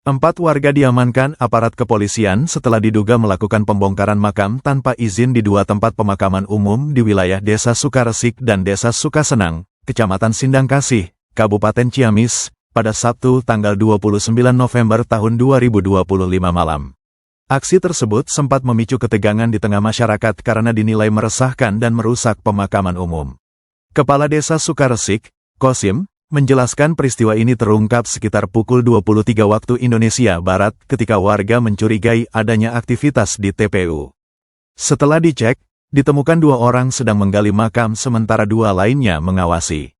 Empat warga diamankan aparat kepolisian setelah diduga melakukan pembongkaran makam tanpa izin di dua tempat pemakaman umum di wilayah Desa Sukaresik dan Desa Sukasenang, Kecamatan Sindang Kasih, Kabupaten Ciamis, pada Sabtu tanggal 29 November tahun 2025 malam. Aksi tersebut sempat memicu ketegangan di tengah masyarakat karena dinilai meresahkan dan merusak pemakaman umum. Kepala Desa Sukaresik, Kosim, menjelaskan peristiwa ini terungkap sekitar pukul 23 waktu Indonesia Barat ketika warga mencurigai adanya aktivitas di TPU. Setelah dicek, ditemukan dua orang sedang menggali makam sementara dua lainnya mengawasi.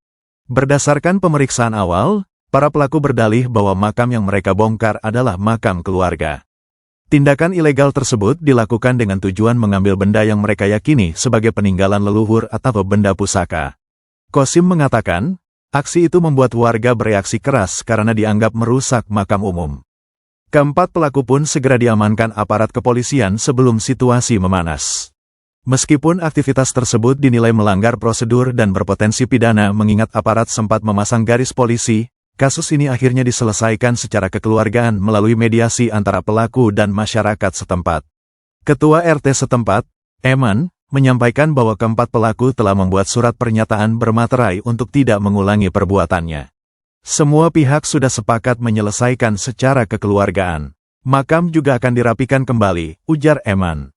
Berdasarkan pemeriksaan awal, para pelaku berdalih bahwa makam yang mereka bongkar adalah makam keluarga. Tindakan ilegal tersebut dilakukan dengan tujuan mengambil benda yang mereka yakini sebagai peninggalan leluhur atau benda pusaka. Kosim mengatakan, aksi itu membuat warga bereaksi keras karena dianggap merusak makam umum. Keempat pelaku pun segera diamankan aparat kepolisian sebelum situasi memanas. Meskipun aktivitas tersebut dinilai melanggar prosedur dan berpotensi pidana mengingat aparat sempat memasang garis polisi, kasus ini akhirnya diselesaikan secara kekeluargaan melalui mediasi antara pelaku dan masyarakat setempat. Ketua RT setempat, Eman, menyampaikan bahwa keempat pelaku telah membuat surat pernyataan bermaterai untuk tidak mengulangi perbuatannya. Semua pihak sudah sepakat menyelesaikan secara kekeluargaan. Makam juga akan dirapikan kembali, ujar Eman.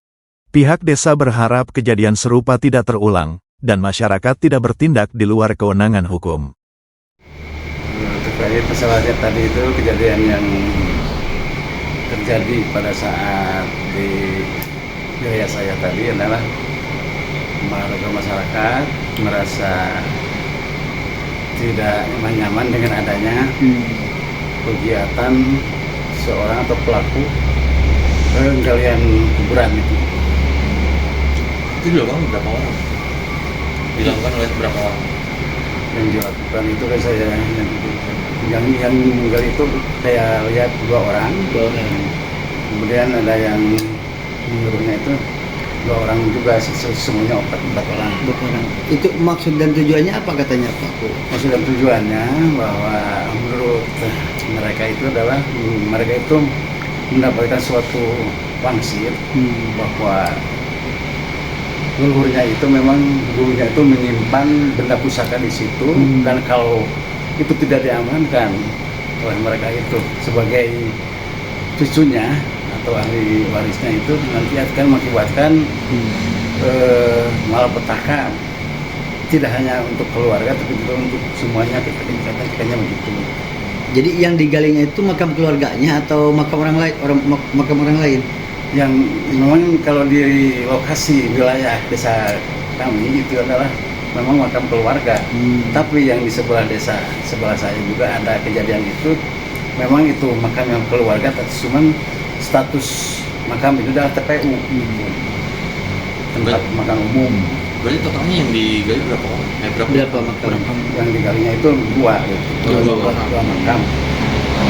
Pihak desa berharap kejadian serupa tidak terulang, dan masyarakat tidak bertindak di luar kewenangan hukum. Terkait pesawatnya tadi itu kejadian yang terjadi pada saat di wilayah saya tadi adalah warga masyarakat merasa tidak nyaman dengan adanya kegiatan seorang atau pelaku penggalian kuburan itu. Itu dilakukan berapa orang? Dilakukan oleh berapa orang? Yang dilakukan itu kan saya yang menggali itu saya lihat dua orang. Kemudian ada yang menyuruhnya itu dua orang juga, semuanya empat orang. Itu maksud dan tujuannya apa katanya Pak? Maksud dan tujuannya bahwa menurut mereka itu adalah mereka itu mendapatkan suatu pangsit bahwa leluhurnya itu memang dulunya itu menyimpan benda pusaka di situ dan kalau itu tidak diamankan oleh mereka itu sebagai cucunya atau ahli warisnya itu nanti akan mengakibatkan malapetaka tidak hanya untuk keluarga tapi juga untuk semuanya, katanya begitu. Jadi yang digalinya itu makam keluarganya atau makam orang lain, makam orang lain? Yang memang kalau di lokasi wilayah desa kami itu adalah memang makam keluarga. Tapi yang di sebelah desa sebelah saya juga ada kejadian itu, memang itu makam yang keluarga, cuman status makam itu adalah TPU, tempat makam umum. Berarti totalnya yang digali berapa orang? Berapa makam? Yang digalinya itu dua makam.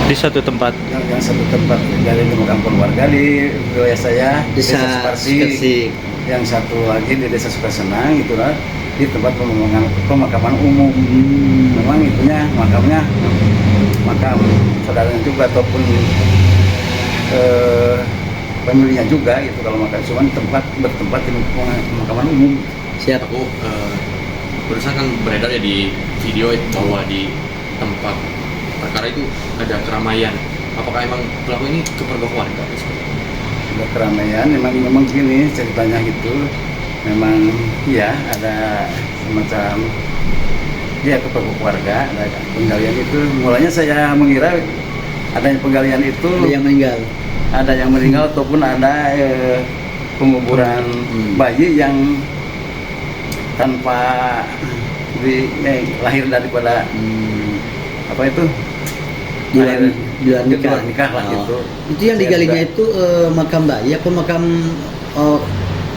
Di satu tempat. Yang satu tempat digali di makam keluarga di wilayah saya, Desa Sukaresik. Yang satu lagi di Desa Sukasenang, itulah di tempat pemakaman umum. Memang itunya makamnya makam saudaranya juga ataupun pemiliknya juga gitu kalau makam, cuman bertempat di pemakaman umum. Siap. Aku barusan kan beredar ya di video bahwa di tempat perkara itu ada keramaian. Apakah emang pelaku ini kepergok warga? Ada keramaian, memang gini ceritanya gitu. Memang ya ada semacam ya kepergok warga, ada penggalian itu. Mulanya saya mengira adanya penggalian itu ada yang meninggal ataupun ada penguburan bayi yang tanpa lahir daripada apa itu nikah lah gitu. Itu yang digalinya itu makam bayi apa makam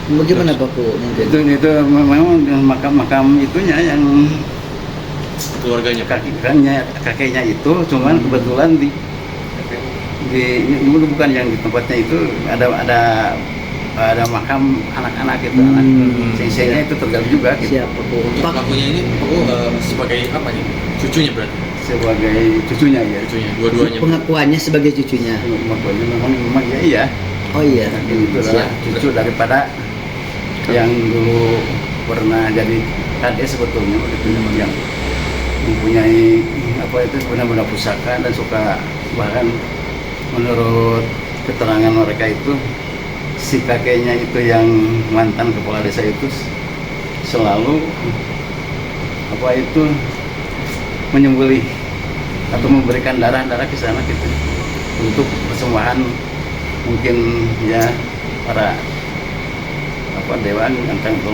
bagaimana Pak? Mungkin itu memang makam itunya yang keluarganya, kakeknya itu, cuman kebetulan di bukan yang di tempatnya itu ada ada makam anak-anak gitu, sehingga itu tergali juga gitu. Siap Pak. Untuk Pak, pelakunya ini sebagai apa nih? Cucunya berarti? Sebagai cucunya ya. Cucunya, dua-duanya. pengakuannya sebagai cucunya. Makanya memang iya. Oh iya. Itu adalah Siap. cucu daripada yang dulu pernah jadi KD sebetulnya begitu, yang mempunyai apa itu benar-benar pusaka dan suka, bahkan menurut keterangan mereka itu si kakeknya itu yang mantan kepala desa itu selalu apa itu menyembelih atau memberikan darah ke sana gitu untuk persembahan mungkin ya para apa dewan atau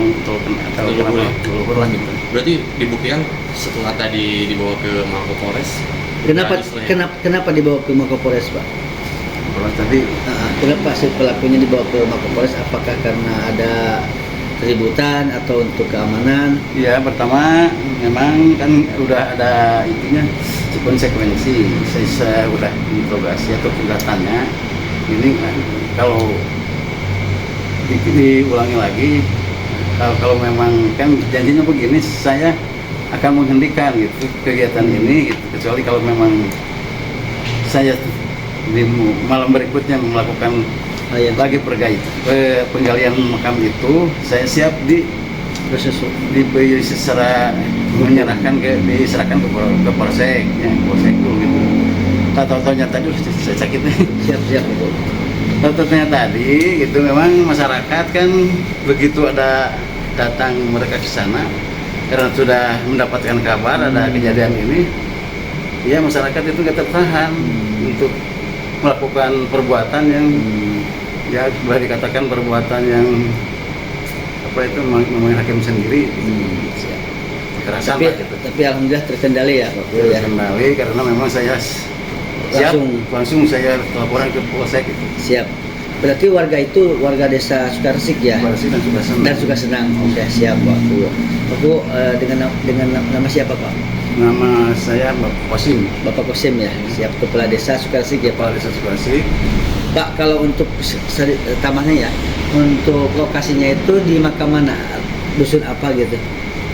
leluhur lah gitu. Berarti dibuktikan setelah tadi dibawa ke Mapolres. Kenapa berani setelah- kenapa dibawa ke Mapolres, Pak? Kalau tadi Kenapa si pelakunya dibawa ke Mapolres? Apakah karena ada keributan atau untuk keamanan? ya pertama memang kan udah ada itunya konsekuensi, saya udah interogasi atau udah tanya ini kan kalau diulangi lagi, kalau memang kan janjinya begini, saya akan menghentikan gitu kegiatan ini gitu. Kecuali kalau memang saya di malam berikutnya melakukan lagi penggalian makam itu, saya siap secara diserahkan ke polsek ya, polsek dulu gitu. Tahu-tahunya tadi saya sakit nih. Siap Bu. Tahu-tahunya tadi gitu, memang masyarakat kan begitu ada datang mereka ke sana karena sudah mendapatkan kabar ada kejadian ini, ya masyarakat itu nggak tertahan untuk melakukan perbuatan yang ya boleh dikatakan perbuatan yang apa itu memang hakim sendiri kekerasan lah gitu. Tapi alhamdulillah terkendali ya Pak. Ya. Terkendali karena memang saya siap langsung saya laporan ke polsek gitu. Siap. Berarti warga itu warga desa Sukaresik ya? Polsek dan sudah senang. Dan Sukasenang. Oke, siap Pak. Aku dengan nama siapa Pak? Nama saya Bapak Kosim, Bapak Kosim ya. Siap, kepala desa Sukaresik ya Kepala Pak. Desa Sukasik. Pak, kalau untuk tamannya ya, untuk lokasinya itu di makam mana? Dusun apa gitu?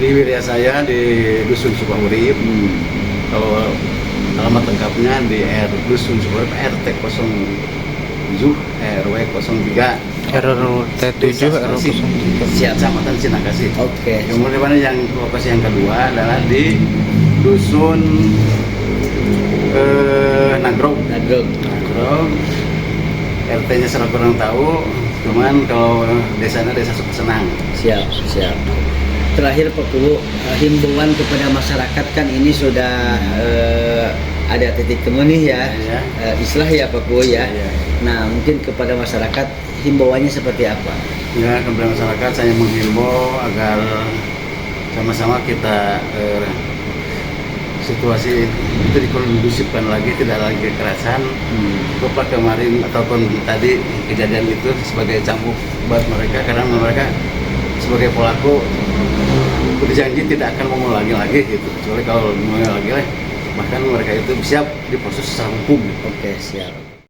Di wilayah saya di Dusun Sukahurip. Kalau alamat lengkapnya di Dusun Sukahurip RT 07 RW 03 RT7 RW 03. Siap. Kecamatan Sinakasi. Oke. Kemudian yang lokasi yang kedua adalah di Dusun Nagrog. Nagrog. RT-nya saya kurang tahu, cuman kalau desanya Desa Sukasenang. Siap. Terakhir Pak Kubu, himbauan kepada masyarakat kan ini sudah ada titik temu nih ya, Ya. Islah ya Pak Kubu ya. Ya. Nah mungkin kepada masyarakat himbauannya seperti apa? Ya, kepada masyarakat saya menghimbau agar sama-sama kita situasi itu dikondusifkan lagi, tidak lagi kekerasan. Lupa kemarin ataupun tadi kejadian itu sebagai cambuk buat mereka, karena mereka sebagai pelaku berjanji tidak akan mengulangi lagi gitu. Kecuali kalau mengulangi lagi, bahkan mereka itu siap diproses secara hukum. Oke, siap.